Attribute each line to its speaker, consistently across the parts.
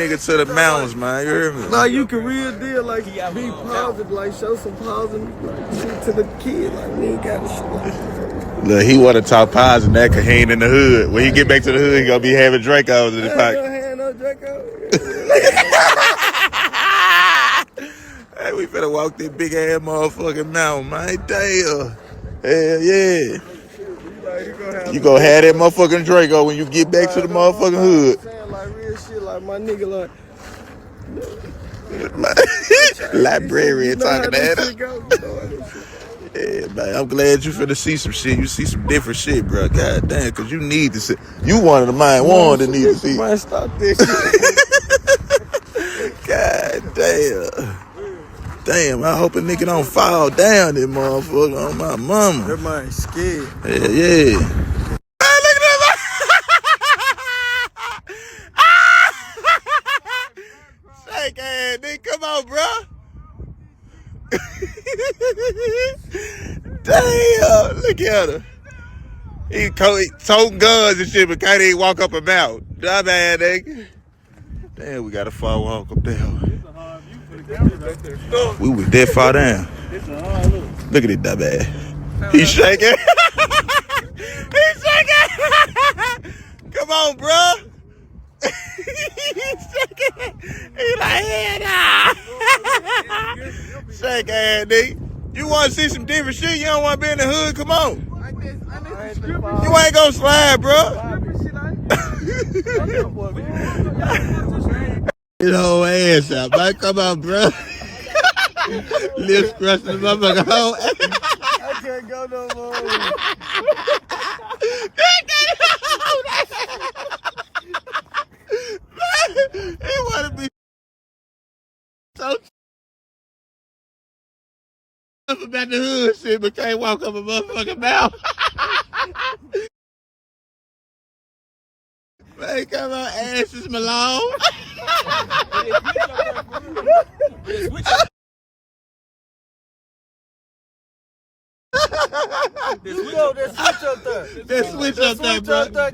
Speaker 1: nigga to the mountains, man. You hear me?
Speaker 2: Like, you can real deal, like, be positive, like, show some positive, like, shit to the kid. Like, we ain't got the shit like that.
Speaker 1: Look, he want to talk positive that because he ain't in the hood. When he get back to the hood, he gonna be having Dracos in the pocket.
Speaker 2: I ain't gonna have no Draco.
Speaker 1: Hey, we finna walk this big ass motherfucking mountain, man. Damn. Hell yeah. You gonna have that motherfucking Draco when you get back to the motherfucking hood.
Speaker 2: Saying, like, real shit, like, my nigga, like,
Speaker 1: librarian talking that. Yeah, man. I'm glad you finna see some shit. You see some different shit, bro. God damn, cause you need to see. You one of the main ones that need to see.
Speaker 2: Man, stop this shit.
Speaker 1: God damn. Damn, I hope a nigga don't fall down this motherfucker on my mama.
Speaker 2: That man scared.
Speaker 1: Yeah, yeah. Hey, look at that. Shake ass, nigga. Come on, bro. Damn, look at her. He toting guns and shit, but can't even walk up a mountain. Dumb ass nigga. Damn, we got a far walk up there. We was that far down. Look at it, dumb ass. He's shaking. He's shaking. Come on, bro. He's shaking. He like, yeah, nah. Shake ass, nigga. You want to see some different shit? You don't want to be in the hood? Come on. You ain't gonna slide, bro. Get whole ass out, man. Come on, bro. Lips crushed the motherfucker whole ass.
Speaker 2: I can't go no more.
Speaker 1: He wanna be so about the hood shit, but can't walk up a motherfucking mouth. Man, come on, asses Malone.
Speaker 2: That switch up there.
Speaker 1: That switch up there, bro.
Speaker 2: That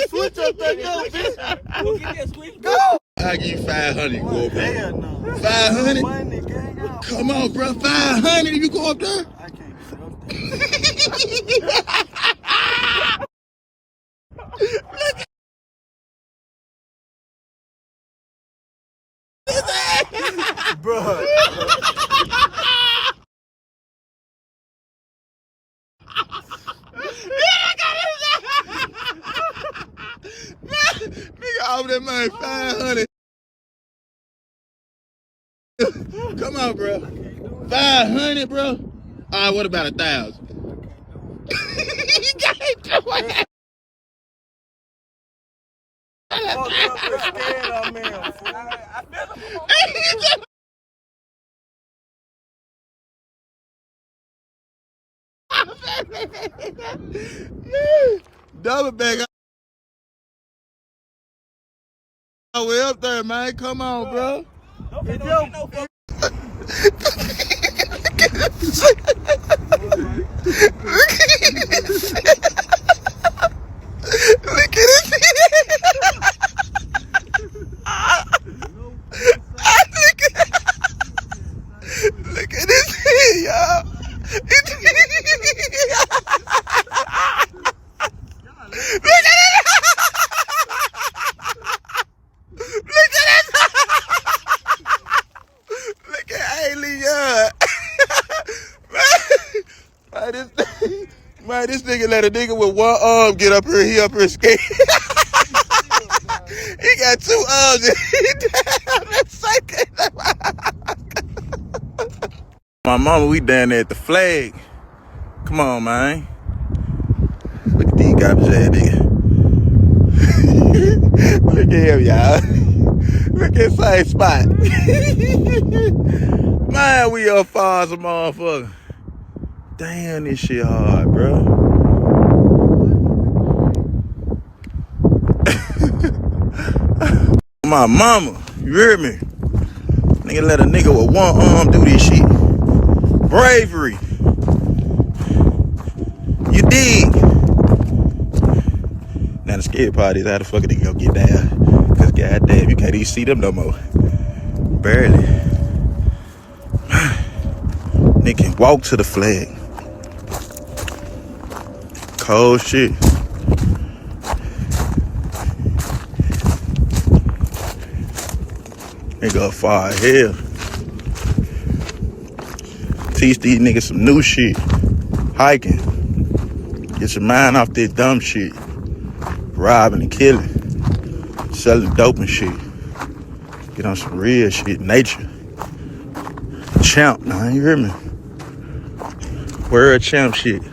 Speaker 2: switch up there, go, bitch. Go get that switch. Go.
Speaker 1: I'll give you 500, go up there.
Speaker 2: Hell no.
Speaker 1: 500?
Speaker 2: Money, gang out.
Speaker 1: Come on, bro. 500 if you go up there.
Speaker 2: I can't go up there. Bro.
Speaker 1: Nigga, over there, man, 500. Come on, bro. 500, bro. All right, what about 1,000? You can't do it. Double back. Oh, we up there, man. Come on, bro.
Speaker 2: Look
Speaker 1: at it. Look at this here, y'all. Look at it. Look at it. Look at Alien. Man, this nigga let a nigga with one arm get up here. He up here scared. He got 2 arms and he down. My mama, we down there at the flag. Come on, man. Look at these garbage ass niggas. Look at him, y'all. Look at the same spot. Man, we up far as a motherfucker. Damn, this shit hard, bro. My mama, you hear me? Nigga let a nigga with one arm do this shit. Bravery. You dig? Now the scary part is how the fuck they gonna get down. Cause God damn, you can't even see them no more. Barely. Nigga can walk to the flag. Cold shit. Nigga far as hell. Teach these niggas some new shit. Hiking. Get your mind off this dumb shit. Robbing and killing. Selling dope and shit. Get on some real shit. Nature. Champ. Nah, you hear me? World champ shit.